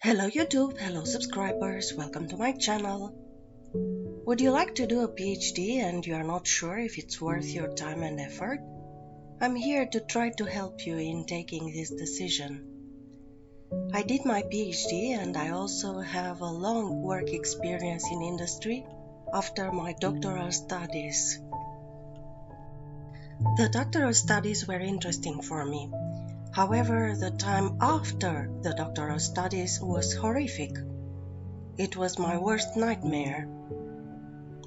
Hello YouTube, hello subscribers, welcome to my channel. Would you like to do a PhD and you are not sure if it's worth your time and effort? I'm here to try to help you in taking this decision. I did my PhD and I also have a long work experience in industry after my doctoral studies. The doctoral studies were interesting for me. However, the time after the doctoral studies was horrific. It was my worst nightmare.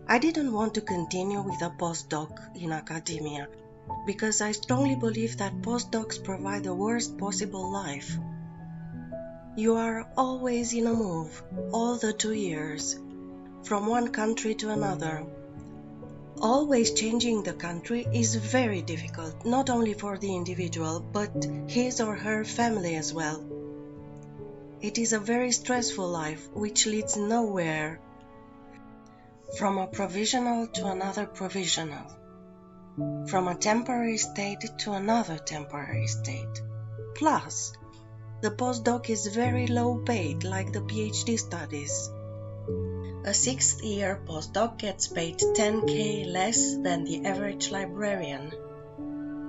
I didn't want to continue with a postdoc in academia because I strongly believe that postdocs provide the worst possible life. You are always in a move, all the 2 years, from one country to another. Always changing the country is very difficult, not only for the individual, but his or her family as well. It is a very stressful life, which leads nowhere. From a provisional to another provisional. From a temporary state to another temporary state. Plus, the postdoc is very low paid, like the PhD studies. A 6th year postdoc gets paid 10k less than the average librarian.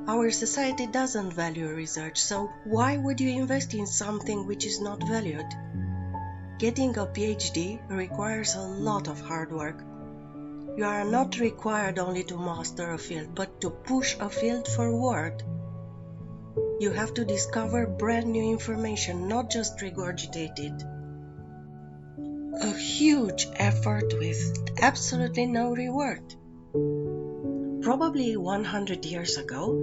Our society doesn't value research, so why would you invest in something which is not valued? Getting a PhD requires a lot of hard work. You are not required only to master a field, but to push a field forward. You have to discover brand new information, not just regurgitate it. A huge effort with absolutely no reward. Probably 100 years ago,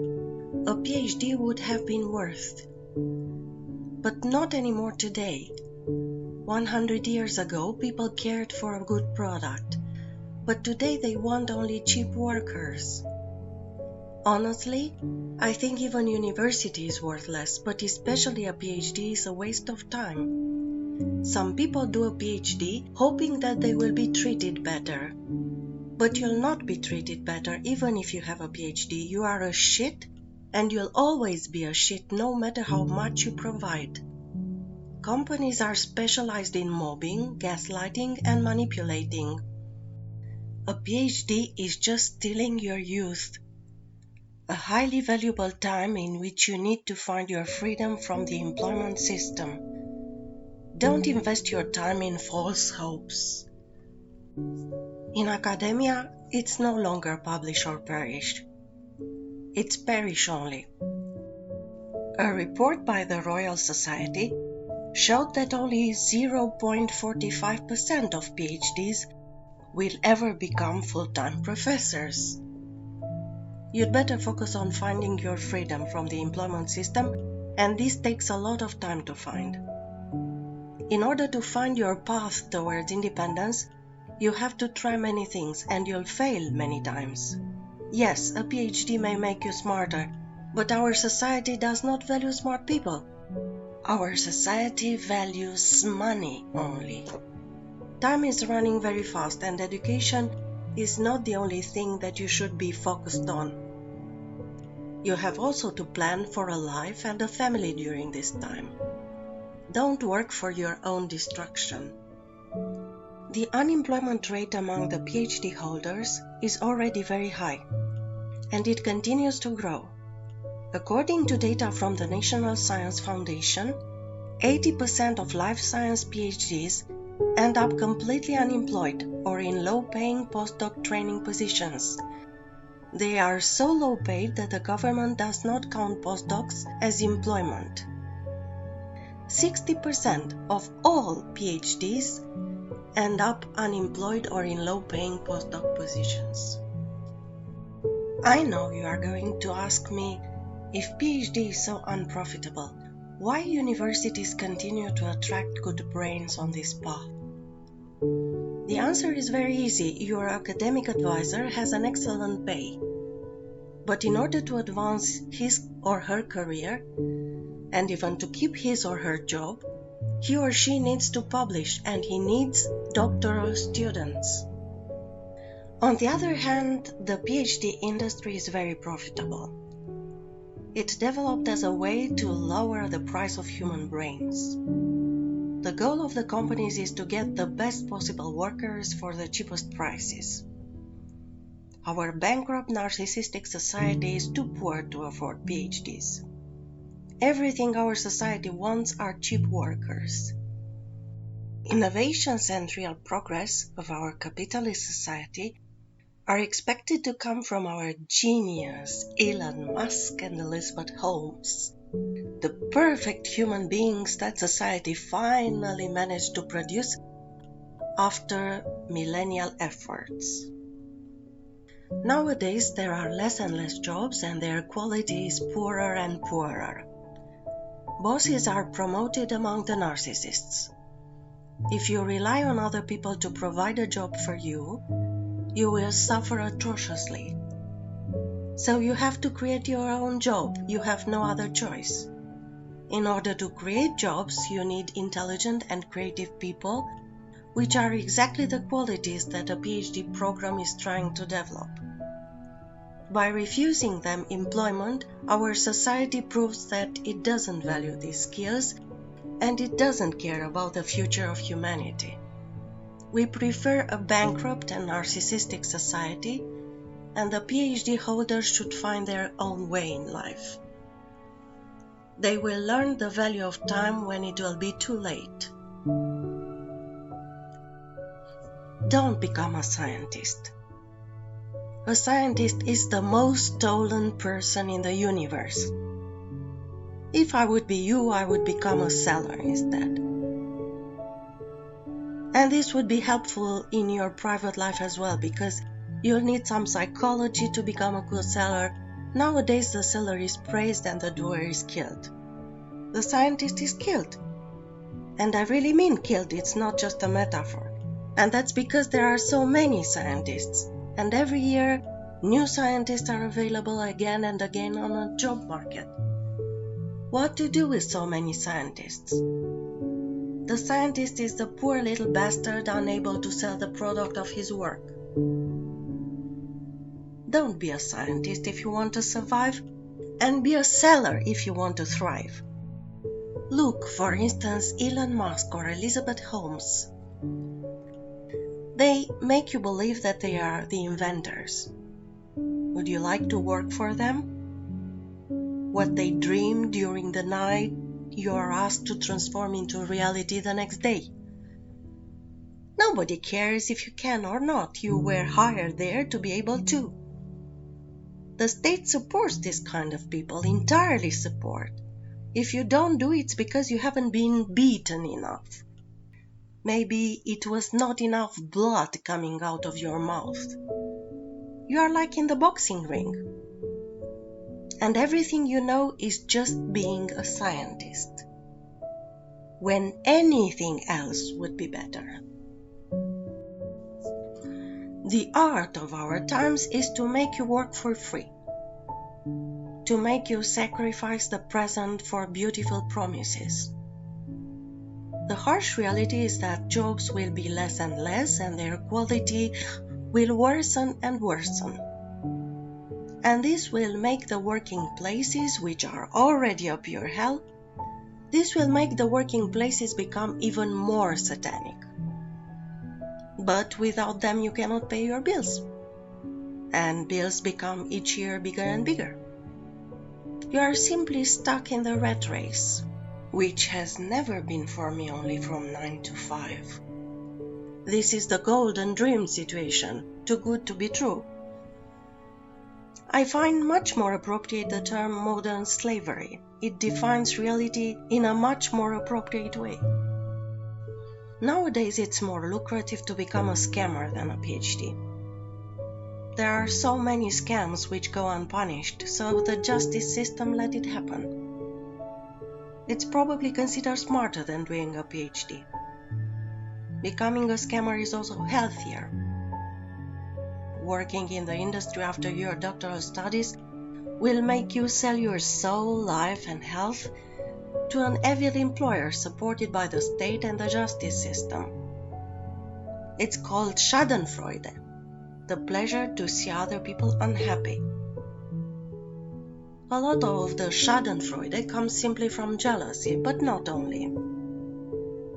a PhD would have been worth. But not anymore today. 100 years ago, people cared for a good product, but today they want only cheap workers. Honestly, I think even university is worthless, but especially a PhD is a waste of time. Some people do a PhD hoping that they will be treated better. But you'll not be treated better even if you have a PhD. You are a shit, and you'll always be a shit no matter how much you provide. Companies are specialized in mobbing, gaslighting, and manipulating. A PhD is just stealing your youth. A highly valuable time in which you need to find your freedom from the employment system. Don't invest your time in false hopes. In academia, it's no longer publish or perish. It's perish only. A report by the Royal Society showed that only 0.45% of PhDs will ever become full-time professors. You'd better focus on finding your freedom from the employment system, and this takes a lot of time to find. In order to find your path towards independence, you have to try many things and you'll fail many times. Yes, a PhD may make you smarter, but our society does not value smart people. Our society values money only. Time is running very fast and education is not the only thing that you should be focused on. You have also to plan for a life and a family during this time. Don't work for your own destruction. The unemployment rate among the PhD holders is already very high, and it continues to grow. According to data from the National Science Foundation, 80% of life science PhDs end up completely unemployed or in low-paying postdoc training positions. They are so low-paid that the government does not count postdocs as employment. 60% of all PhDs end up unemployed or in low-paying postdoc positions. I know you are going to ask me, if PhD is so unprofitable, why universities continue to attract good brains on this path? The answer is very easy. Your academic advisor has an excellent pay. But in order to advance his or her career, and even to keep his or her job, he or she needs to publish and he needs doctoral students. On the other hand, the PhD industry is very profitable. It developed as a way to lower the price of human brains. The the goal of the companies is to get the best possible workers for the cheapest prices. Our bankrupt narcissistic society is too poor to afford PhDs. Everything our society wants are cheap workers. Innovations and real progress of our capitalist society are expected to come from our genius Elon Musk and Elizabeth Holmes, the perfect human beings that society finally managed to produce after millennial efforts. Nowadays, there are less and less jobs and their quality is poorer and poorer. Bosses are promoted among the narcissists. If you rely on other people to provide a job for you, you will suffer atrociously. So you have to create your own job. You have no other choice. In order to create jobs, you need intelligent and creative people, which are exactly the qualities that a PhD program is trying to develop. By refusing them employment, our society proves that it doesn't value these skills and it doesn't care about the future of humanity. We prefer a bankrupt and narcissistic society, and the PhD holders should find their own way in life. They will learn the value of time when it will be too late. Don't become a scientist. A scientist is the most stolen person in the universe. If I would be you, I would become a seller instead. And this would be helpful in your private life as well, because you'll need some psychology to become a good seller. Nowadays, the seller is praised and the doer is killed. The scientist is killed. And I really mean killed, it's not just a metaphor. And that's because there are so many scientists. And every year, new scientists are available again and again on a job market. What to do with so many scientists? The scientist is the poor little bastard unable to sell the product of his work. Don't be a scientist if you want to survive, and be a seller if you want to thrive. Look, for instance, Elon Musk or Elizabeth Holmes. They make you believe that they are the inventors. Would you like to work for them? What they dream during the night, you are asked to transform into reality the next day. Nobody cares if you can or not. You were hired there to be able to. The state supports this kind of people, entirely support. If you don't do it, it's because you haven't been beaten enough. Maybe it was not enough blood coming out of your mouth. You are like in the boxing ring. And everything you know is just being a scientist, when anything else would be better. The art of our times is to make you work for free, to make you sacrifice the present for beautiful promises. The harsh reality is that jobs will be less and less and their quality will worsen and worsen. And this will make the working places, which are already a pure hell, this will make the working places become even more satanic. But without them you cannot pay your bills. And bills become each year bigger and bigger. You are simply stuck in the rat race, which has never been for me only from 9 to 5. This is the golden dream situation, too good to be true. I find much more appropriate the term modern slavery. It defines reality in a much more appropriate way. Nowadays it's more lucrative to become a scammer than a PhD. There are so many scams which go unpunished, so the justice system let it happen. It's probably considered smarter than doing a PhD. Becoming a scammer is also healthier. Working in the industry after your doctoral studies will make you sell your soul, life and health to an evil employer supported by the state and the justice system. It's called Schadenfreude, the pleasure to see other people unhappy. A lot of the Schadenfreude comes simply from jealousy, but not only.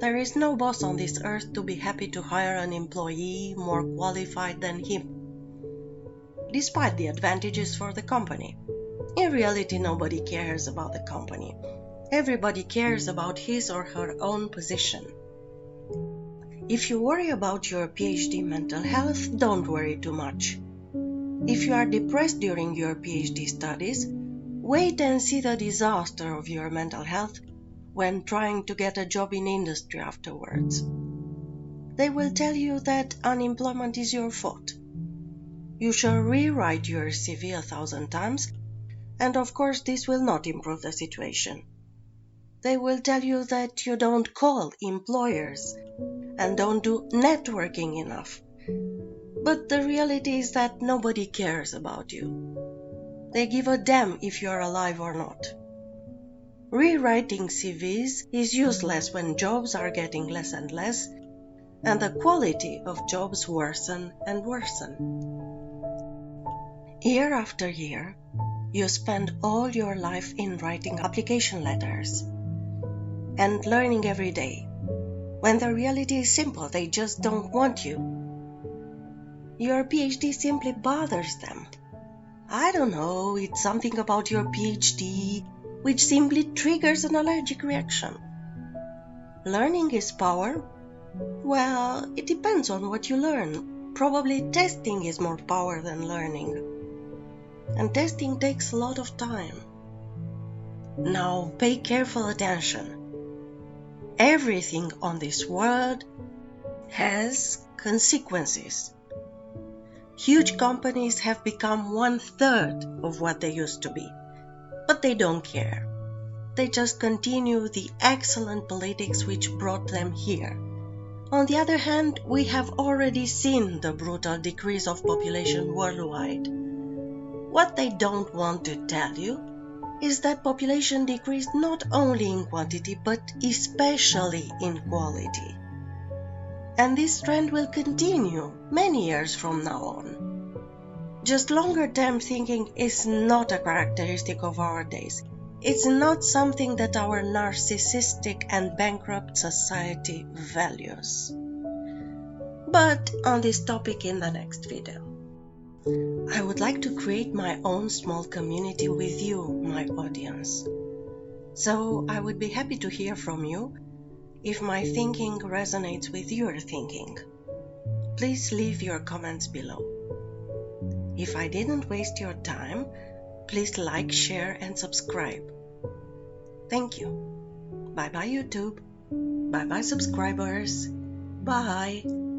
There is no boss on this earth to be happy to hire an employee more qualified than him, despite the advantages for the company. In reality, nobody cares about the company. Everybody cares about his or her own position. If you worry about your PhD mental health, don't worry too much. If you are depressed during your PhD studies, wait and see the disaster of your mental health when trying to get a job in industry afterwards. They will tell you that unemployment is your fault. You shall rewrite your CV 1,000 times, and of course this will not improve the situation. They will tell you that you don't call employers and don't do networking enough. But the reality is that nobody cares about you. They give a damn if you are alive or not. Rewriting CVs is useless when jobs are getting less and less, and the quality of jobs worsen and worsen. Year after year, you spend all your life in writing application letters and learning every day, when the reality is simple, they just don't want you. Your PhD simply bothers them. I don't know, it's something about your PhD which simply triggers an allergic reaction. Learning is power? Well, it depends on what you learn. Probably testing is more power than learning. And testing takes a lot of time. Now pay careful attention. Everything on this world has consequences. Huge companies have become 1/3 of what they used to be, but they don't care. They just continue the excellent politics which brought them here. On the other hand, we have already seen the brutal decrease of population worldwide. What they don't want to tell you is that population decreased not only in quantity but especially in quality. And this trend will continue many years from now on. Just longer-term thinking is not a characteristic of our days. It's not something that our narcissistic and bankrupt society values. But on this topic in the next video. I would like to create my own small community with you, my audience. So I would be happy to hear from you if my thinking resonates with your thinking. Please leave your comments below. If I didn't waste your time, please like, share, and subscribe. Thank you. Bye-bye YouTube. Bye-bye subscribers. Bye.